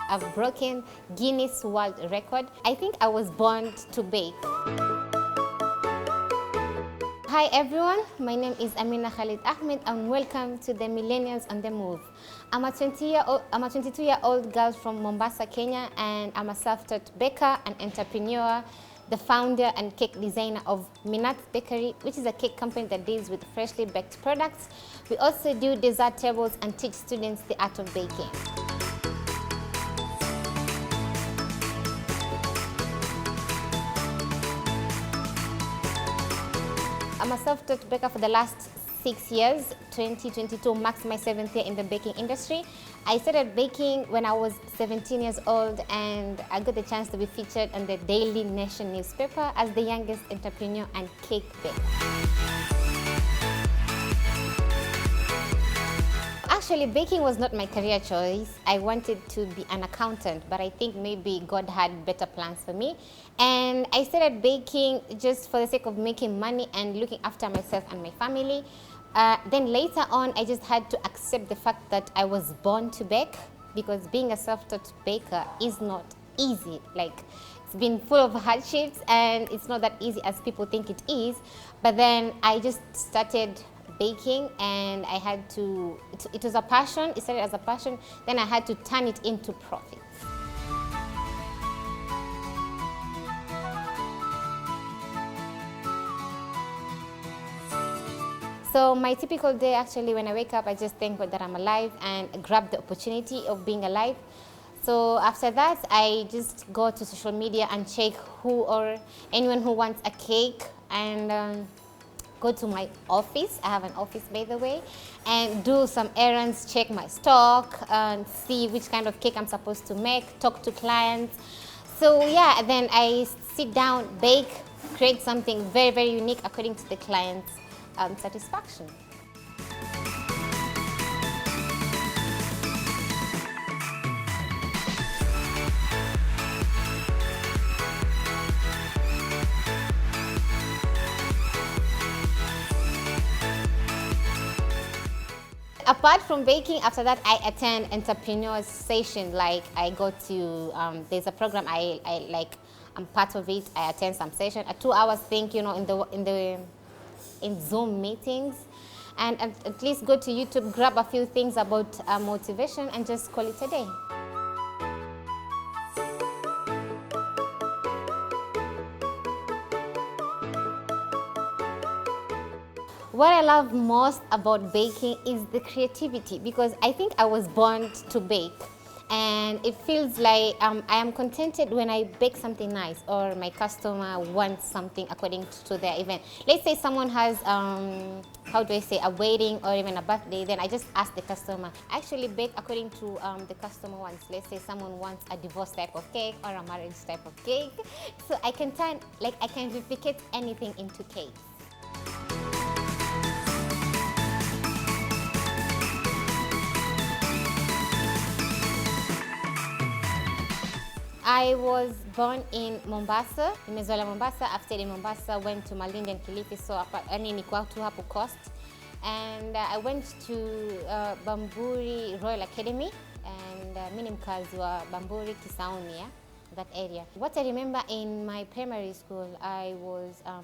I've broken Guinness World Record. I think I was born to bake. Hi everyone, my name is Amina Ahmed and welcome to the Millennials on the Move. I'm a 22-year-old girl from Mombasa, Kenya, and I'm a self-taught baker and entrepreneur, the founder and cake designer of Minat Bakery, which is a cake company that deals with freshly baked products. We also do dessert tables and teach students the art of baking. I'm a self-taught baker for the last 6 years. 2022 marks my 7th year in the baking industry. I started baking when I was 17 years old and I got the chance to be featured on the Daily Nation newspaper as the youngest entrepreneur and cake baker. Actually, baking was not my career choice. I wanted to be an accountant, but I think maybe God had better plans for me. And I started baking just for the sake of making money and looking after myself and my family. Then later on, I just had to accept the fact that I was born to bake, because being a self-taught baker is not easy. Like, it's been full of hardships and it's not that easy as people think it is. But then I just started baking and I had to, it was a passion. It started as a passion, then I had to turn it into profit. So my typical day, actually, when I wake up, I just thank God that I'm alive and grab the opportunity of being alive. So after that, I just go to social media and check who or anyone who wants a cake, and go to my office. I have an office, by the way, and do some errands, check my stock, and see which kind of cake I'm supposed to make, talk to clients. So yeah, then I sit down, bake, create something very, very unique according to the client's satisfaction. Apart from baking, after that I attend entrepreneurs session. Like, I go to there's a program I like. I'm part of it. I attend some session, a 2-hour thing, you know, in Zoom meetings, and at least go to YouTube, grab a few things about motivation, and just call it a day. What I love most about baking is the creativity, because I think I was born to bake, and it feels like I am contented when I bake something nice or my customer wants something according to their event. Let's say someone has, how do I say, a wedding or even a birthday, then I just ask the customer. I actually bake according to the customer wants. Let's say someone wants a divorce type of cake or a marriage type of cake. So I can I can replicate anything into cake. I was born in Mombasa, nimezola Mombasa. I've stayed in Mombasa, went to Malindi and Kilifi, so nilikuwa tu hapo coast. And I went to Bamburi Royal Academy, and mimi ni mkazi wa Bamburi, Kisauni, yeah, that area. What I remember in my primary school,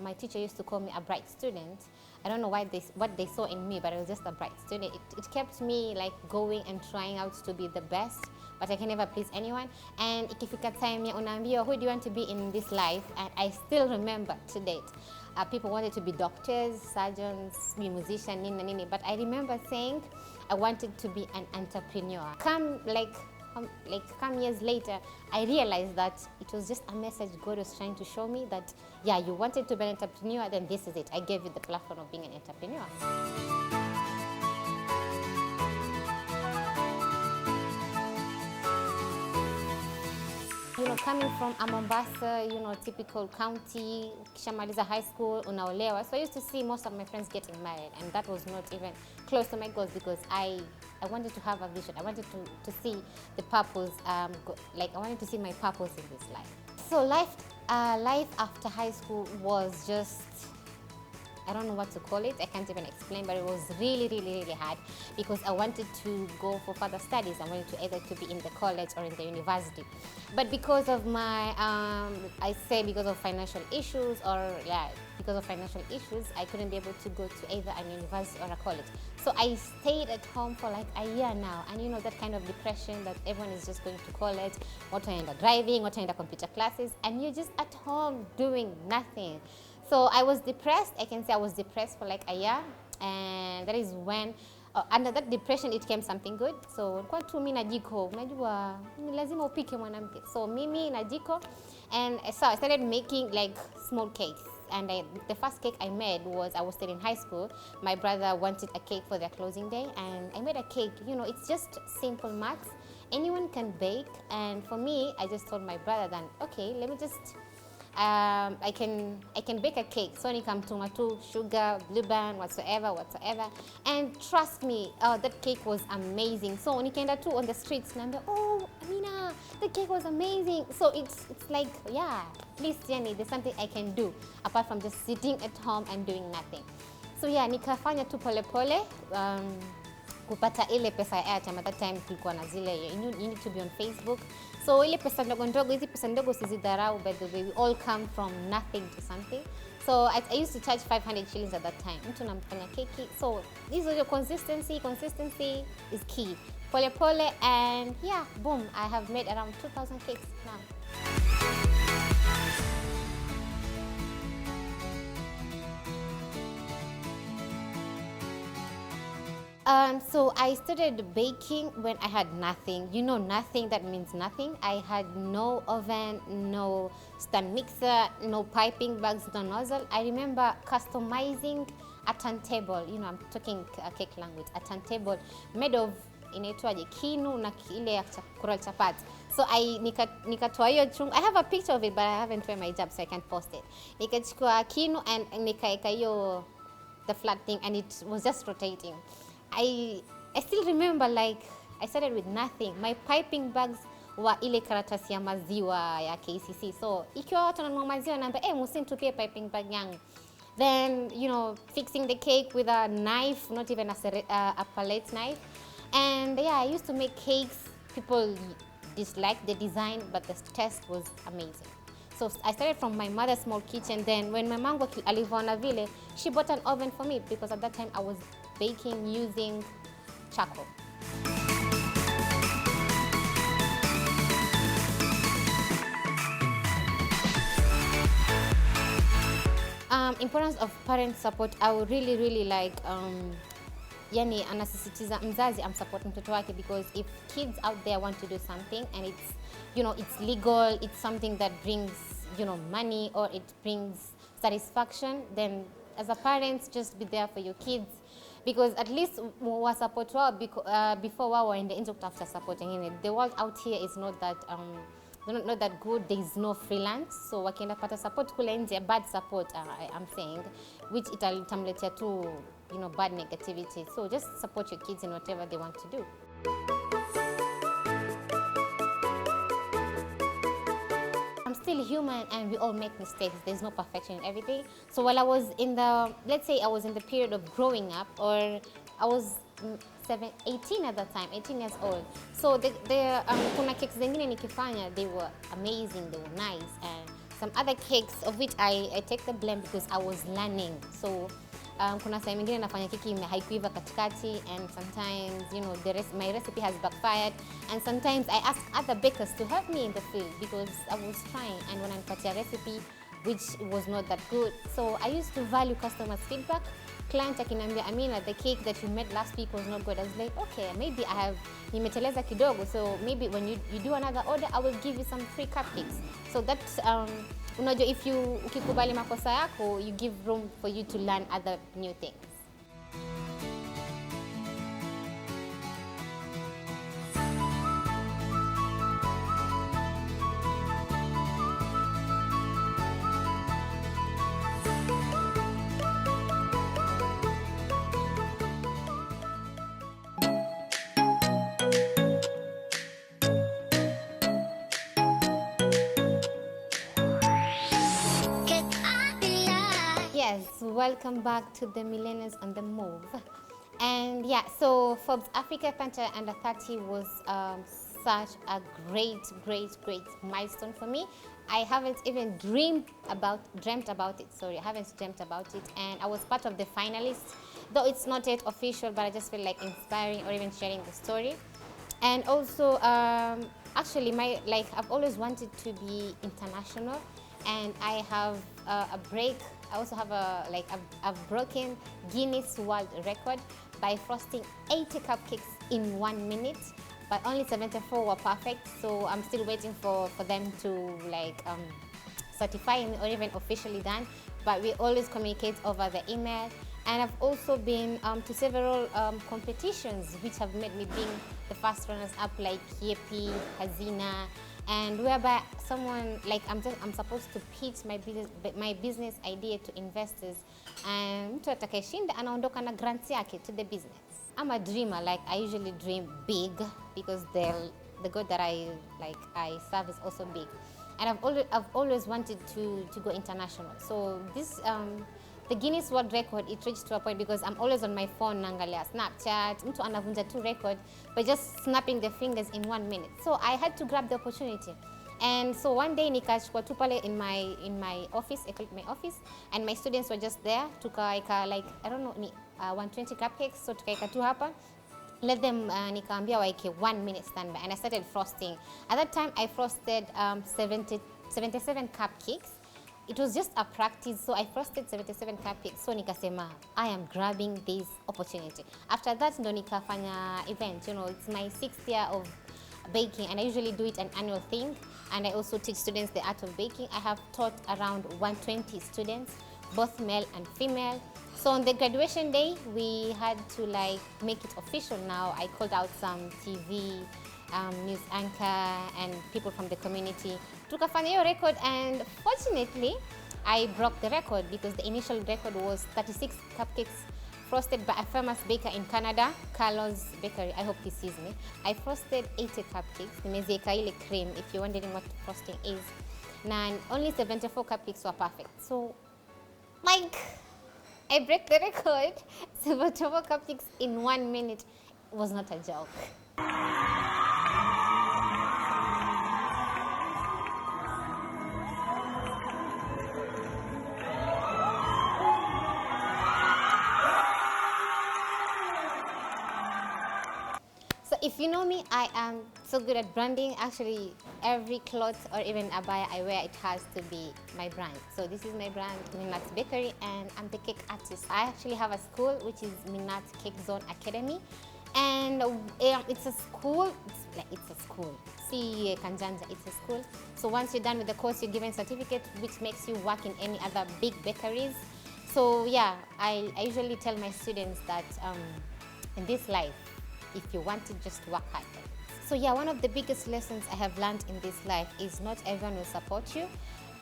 my teacher used to call me a bright student. I don't know what they saw in me, but I was just a bright student. It kept me like going and trying out to be the best, but I can never please anyone. And ikifika time ya unaambiwa, who do you want to be in this life? And I still remember to date. People wanted to be doctors, surgeons, be musicians, nini. But I remember saying I wanted to be an entrepreneur. Come years later, I realized that it was just a message God was trying to show me that, yeah, you wanted to be an entrepreneur, then this is it. I gave you the platform of being an entrepreneur. You know, coming from a Mombasa, you know, typical county, kishamaliza high school, unaolewa. So I used to see most of my friends getting married, and that was not even close to my goals, because I wanted to have a vision. I wanted to see the purpose, I wanted to see my purpose in this life. So life after high school was just I don't know what to call it. I can't even explain, but it was really, really, really hard because I wanted to go for further studies. I wanted to either to be in the college or in the university. But because of my, because of financial issues because of financial issues, I couldn't be able to go to either a university or a college. So I stayed at home for like a year now. And you know, that kind of depression that everyone is just going to college, what I end up driving, what I end up computer classes, and you're just at home doing nothing. So I was depressed. I can say I was depressed for like a year. And that is when under that depression it came something good. So kwa tu mimi na jiko, unajua ni lazima upike mwanamke. So mimi na jiko, and so I started making like small cakes. And the first cake I made I was still in high school. My brother wanted a cake for their closing day, and I made a cake. You know, it's just simple maths. Anyone can bake, and for me, I just told my brother then, okay, let me just I can bake a cake. So nikamtuma tu sugar, blue band, whatsoever. And trust me, that cake was amazing. So nikaenda tu on the streets, naambia, oh, Amina, the cake was amazing. So it's like, yeah, at least yani, there's something I can do apart from just sitting at home and doing nothing. So yeah, nikafanya tu pole pole. Kupata ile pesa ya airtime. At that time kulikuwa na zile, you need to be on Facebook. So ile pesa ndogo ndogo, hizi pesa ndogo sizidharau, by the way, we all come from nothing to something. So I used to charge 500 shillings at that time. Mtu namfanya keki. So this is your consistency is key. Pole pole, and yeah, boom, I have made around 2,000 cakes now. So I started baking when I had nothing. You know, nothing, that means nothing. I had no oven, no stand mixer, no piping bags, no nozzle. I remember customizing a turntable. You know, I'm talking cake language. A turntable made of inaitwaje, kinu na ile ya kura chapati. So nikatoa hiyo chungu. I have a picture of it, but I haven't wear my hijab, so I can't post it. Nikachukua kinu and nikaeka hiyo the flat thing, and it was just rotating. I still remember, like, I started with nothing. My piping bags were ile karatasi ya maziwa ya KCC. So ikiwa watu wananunua maziwa naambia, msinitupie piping bag yangu. Then, you know, fixing the cake with a knife, not even a palette knife. And yeah, I used to make cakes. People disliked the design, but the taste was amazing. So I started from my mother's small kitchen. Then when my mom alivyoona vile, she bought an oven for me, because at that time I was baking using charcoal. Importance of parent support, I would really like, yani anasisitiza mzazi amsupport mtoto wake, because if kids out there want to do something and it's, you know, it's legal, it's something that brings, you know, money, or it brings satisfaction, then as a parent, just be there for your kids, because at least wa support wao before wao waende nje kutafuta support nyingine. The world out here is not that good. There is no freelance, so wakienda pata support kule nje, bad support, I'm saying, which itamletea tu, you know, bad negativity. So just support your kids in whatever they want to do. I'm still human, and we all make mistakes. There's no perfection in everything. So while I was in the period of growing up, or I was 18 at that time, 18 years old. So kuna cakes zingine nikifanya, they were amazing, they were nice, and some other cakes of which I take the blame because I was learning. So kuna saa nyingine nafanya keki haikuiva katikati, and sometimes, you know, my recipe has backfired, and sometimes I ask other bakers to help me in the field because I was trying, and when I got a recipe which was not that good. So I used to value customers' feedback. Client akiniambia, Amina, the cake that you made last week was not good. I was like, okay, maybe nimeteleza kidogo, so maybe when you do another order, I will give you some free cupcakes. So that's, unajua, if ukikubali makosa yako, you give room for you to learn other new things. Yes, welcome back to the Millennials on the Move. And yeah, so Forbes Africa Country Under 30 was such a great milestone for me. I haven't even dreamt about it. Sorry, I haven't dreamt about it. And I was part of the finalists, though it's not yet official, but I just feel like inspiring or even sharing the story. And also, actually, I've always wanted to be international, and I have I also have I've broken Guinness World Record by frosting 80 cupcakes in 1 minute, but only 74 were perfect. So I'm still waiting for them to certify me or even officially done. But we always communicate over the email. And I've also been to several competitions which have made me being the first runners up, like Yepi, Hazina, and whereby someone I'm supposed to pitch my business idea to investors, and mtu atakayeshinda anaondoka na grants yake to the business. I'm a dreamer. Like, I usually dream big because the God that I serve is also big, and I've always wanted to go international. So this the Guinness World Record, it reached to a point because I'm always on my phone naangalia Snapchat, mtu anavunja tu record by just snapping the fingers in 1 minute. So I had to grab the opportunity. And so one day nikachukua tu pale in my office, I called my office, and my students were just there. Tukaika like, I don't know, 120 cupcakes, so tukaika tu hapa. Let them nikaambia waike 1 minute standby, and I started frosting. At that time I frosted 77 cupcakes. It was just a practice, so I frosted 77 cupcakes. So nikasema, I am grabbing this opportunity. After that ndo nikafanya event. You know, it's my 6th year of baking, and I usually do it an annual thing. And I also teach students the art of baking. I have taught around 120 students, both male and female. So on the graduation day, we had to make it official now. I called out some TV, news anchor, and people from the community. Tukafanya hiyo record, and fortunately, I broke the record because the initial record was 36 cupcakes frosted by a famous baker in Canada, Carlos Bakery. I hope he sees me. I frosted 80 cupcakes. Nimezieka ile cream, if you're wondering what frosting is. And only 74 cupcakes were perfect. So, I break the record. 74 cupcakes in 1 minute was not a joke. So if you know me, I am so good at branding. Actually, every cloth or even abaya I wear, it has to be my brand. So this is my brand, Minat Bakery, and I'm the cake artist. I actually have a school, which is Minat Cake Zone Academy. And it's a school, it's a school. See, Kanjanja, it's a school. So once you're done with the course, you're given a certificate, which makes you work in any other big bakeries. So yeah, I usually tell my students that in this life, if you want to just work hard. So yeah, one of the biggest lessons I have learned in this life is not everyone will support you.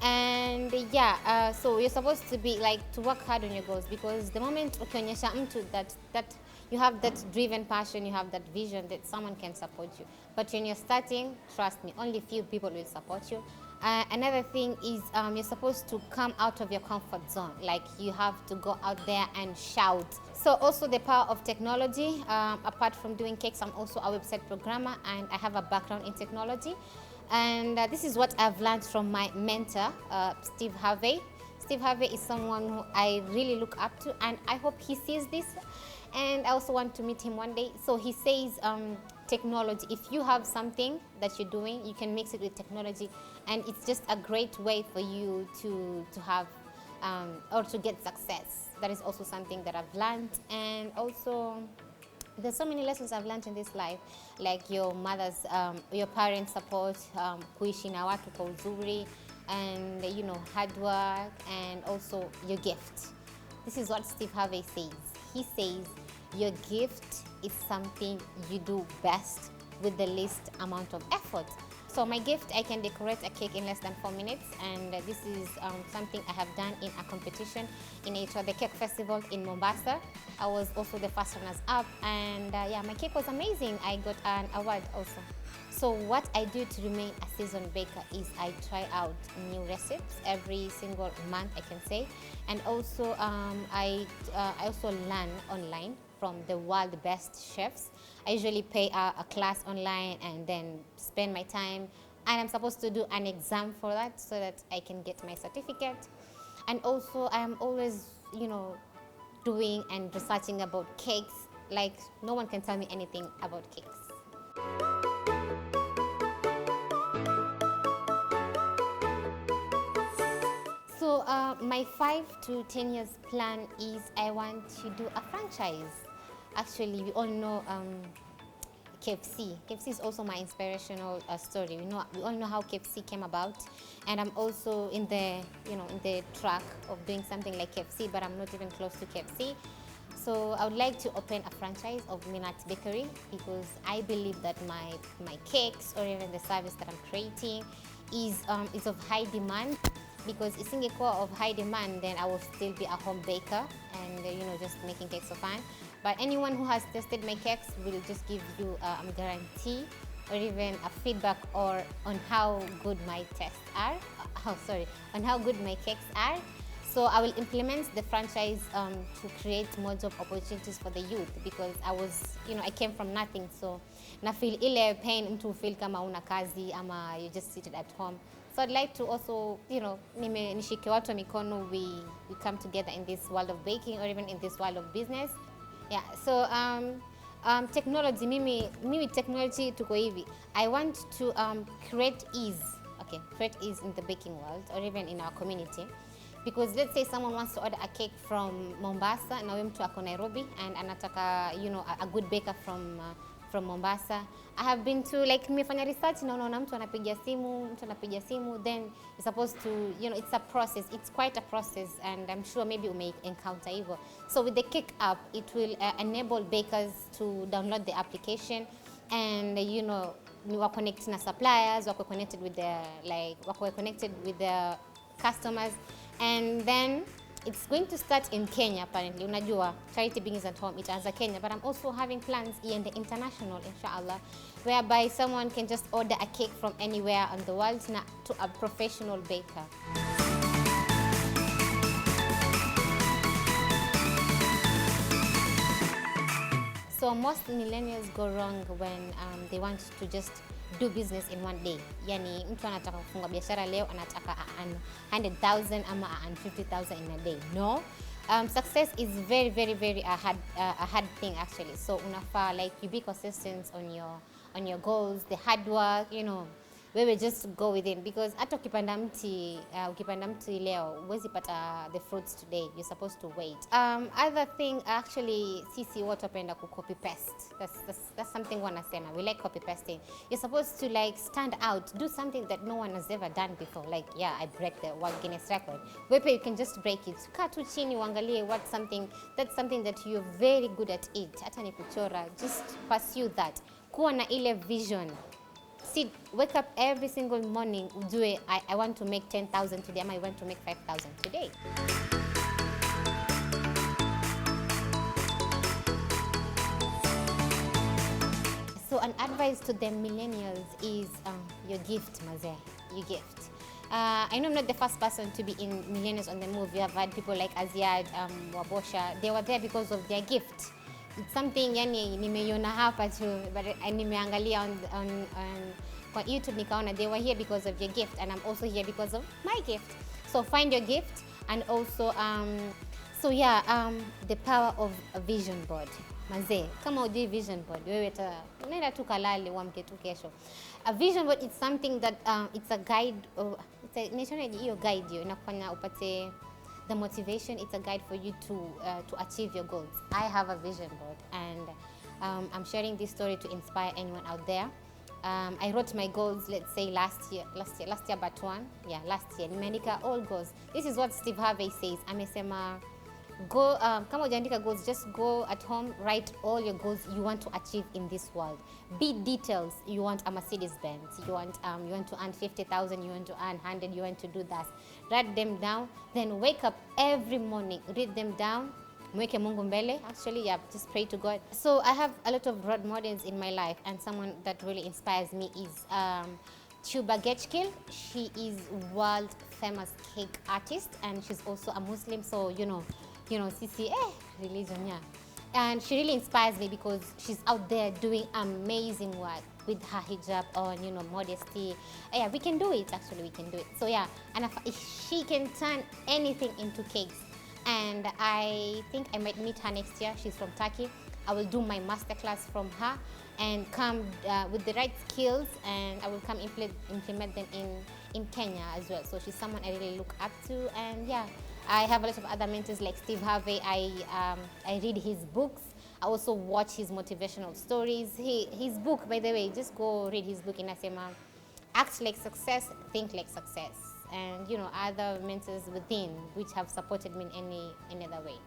And yeah, so you're supposed to be to work hard on your goals, because the moment ukionyesha mtu that you have that driven passion, you have that vision, that someone can support you. But when you're starting, trust me, only few people will support you. Another thing is you're supposed to come out of your comfort zone. Like, you have to go out there and shout. So also the power of technology. Apart from doing cakes, I'm also a website programmer, and I have a background in technology. And this is what I've learned from my mentor, Steve Harvey. Steve Harvey is someone who I really look up to, and I hope he sees this. And I also want to meet him one day. So he says, technology, if you have something that you're doing, you can mix it with technology, and it's just a great way for you to have or to get success. That is also something that I've learned. And also, there's so many lessons I've learned in this life, like your parents' support, kuishi na watu kwa uzuri, and hard work, and also your gift. This is what Steve Harvey says. He says, your gift is something you do best with the least amount of effort. So my gift, I can decorate a cake in less than 4 minutes, and this is something I have done in a competition in the cake festival in Mombasa. I was also the first runners up, and yeah, my cake was amazing. I got an award also. So what I do to remain a seasoned baker is I try out new recipes every single month, I can say, and also I also learn online from the world best chefs. I usually pay a class online and then spend my time, and I'm supposed to do an exam for that so that I can get my certificate. And also I am always, doing and researching about cakes. Like, no one can tell me anything about cakes. So my 5 to 10 years plan is I want to do a franchise. Actually, we all know KFC. KFC is also my inspirational story. We all know how KFC came about, and I'm also in the track of doing something like KFC, but I'm not even close to KFC. So I would like to open a franchise of Minat Bakery because I believe that my cakes or even the service that I'm creating is of high demand. Because isingekuwa of high demand, then I will still be a home baker and just making cakes for fun. But anyone who has tested my cakes will just give you a guarantee or even a feedback or on how good my tests are. On how good my cakes are. So I will implement the franchise to create more job opportunities for the youth because I came from nothing. So na feel ile pain mtu feel kama una kazi ama you just seated at home. So I'd like to also, nishike watu mikono, we come together in this world of baking or even in this world of business. Yeah, so technology, mimi technology tuko hivi. I want to create ease in the baking world or even in our community. Because let's say someone wants to order a cake from Mombasa, na wewe mtu ako Nairobi and anataka, a good baker from Mombasa. I have been to, nimefanya research na unaona mtu anapigia simu, then you're supposed to, it's a process. It's quite a process, and I'm sure maybe you may encounter hivyo. So with the Cake app, it will enable bakers to download the application and, wako connected na suppliers, wako connected with the customers, and then it's going to start in Kenya apparently. Unajua, charity begins at home. Itaanza Kenya, but I'm also having plans in the international, inshallah, whereby someone can just order a cake from anywhere on the world to a professional baker. So most millennials go wrong when they want to just do business in one day. Yani mtu anataka kufunga biashara leo anataka 100,000 ama 50,000 in a day. No. Success is very, very, very a hard thing actually. So unafa you be consistent on your goals, the hard work, wewe just go within, because hata ukipanda mti leo huwezi pata the fruits today. You're supposed to wait. Other thing actually, sisi watu wapenda ku copy paste. That's something wanasema. We like copy pasting. You're supposed to stand out, do something that no one has ever done before. I break the World Guinness record. Wepe, you can just break it. Kaa tu chini uangalie that's something that you're very good at it. Hata ni kuchora, just pursue that. Kuwa na ile vision. Wake up every single morning, ujue I want to make 10,000 today, I want to make 5,000 today. So an advice to the millennials is your gift, maze, your gift. I know I'm not the first person to be in Millennials on the Move. You have had people like Aziad, Wabosha. They were there because of their gift. It's something nimeiona hapa tu, but nimeangalia on YouTube nikaona they were here because of your gift, and I'm also here because of my gift. So find your gift, and also the power of a vision board. Manze, kama ujui vision board, wewe unaenda tu kalale uamke tu kesho. A vision board is something that it's a guide, hiyo guide hiyo inakufanya upate the motivation. It's a guide for you to achieve your goals. I have a vision board, and I'm sharing this story to inspire anyone out there. I wrote my goals, let's say last year but one. Yeah, last year. Nimeandika all goals. This is what Steve Harvey says. Amesema Go, kama hujaandika goals, just go at home, write all your goals you want to achieve in this world. Be details. You want a Mercedes Benz, you want to earn 50,000, you want to earn 100, you want to do that. Write them down, then wake up every morning, read them down. Mweke Mungu mbele. Actually, yeah, just pray to God. So I have a lot of role models in my life, and someone that really inspires me is Tuba Getchkil. She is world famous cake artist, and she's also a Muslim. So sisi religion, yeah. And she really inspires me because she's out there doing amazing work with her hijab on, modesty. Yeah, we can do it. Actually, we can do it. So yeah, and if she can turn anything into cakes, and I think I might meet her next year. She's from Turkey. I will do my masterclass from her and come with the right skills, and I will come implement them in Kenya as well. So she's someone I really look up to, and yeah, I have a lot of other mentors like Steve Harvey. I read his books. I also watch his motivational stories. His book, by the way, just go read his book. Inasema, Act Like Success, Think Like Success, and other mentors within which have supported me in any other way.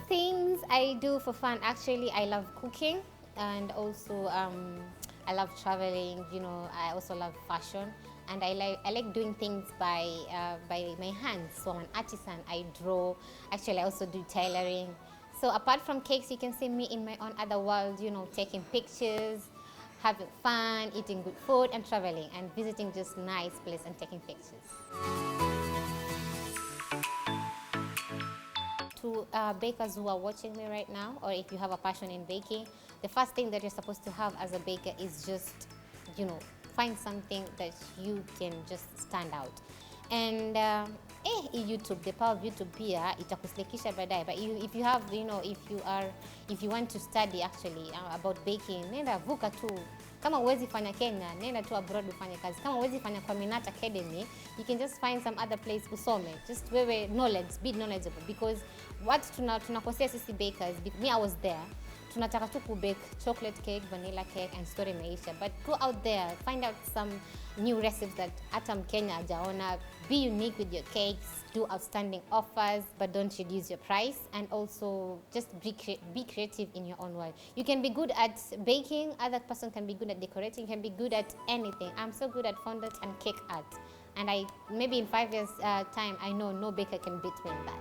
Things I do for fun. Actually, I love cooking, and also I love traveling. I also love fashion, and I like doing things by my hands. So I'm an artisan. I draw. Actually, I also do tailoring. So apart from cakes, you can see me in my own other world. Taking pictures, having fun, eating good food, and traveling, and visiting just nice places and taking pictures. To bakers who are watching me right now, or if you have a passion in baking, the first thing that you're supposed to have as a baker is just, find something that you can just stand out. And YouTube, the power of YouTube pia itakusilekisha baadaye. But if you have, if you want to study actually about baking, nenda vuka tu. Kama huwezi fanya Kenya, nenda tu abroad ufanye kazi. Kama huwezi fanya kwa Minat Academy, you can just find some other place usome. Just wewe knowledge, be knowledgeable, because what tunakosea sisi bakers, me I was there. Tunataka tu kubake chocolate cake, vanilla cake, and story imeisha. But go out there, find out some new recipes that hata Mkenya hajaona. Be unique with your cakes, do outstanding offers, but don't reduce your price. And also just be creative in your own way. You can be good at baking, other person can be good at decorating, can be good at anything. I'm so good at fondant and cake art. And maybe in 5 years time, I know no baker can beat me in that.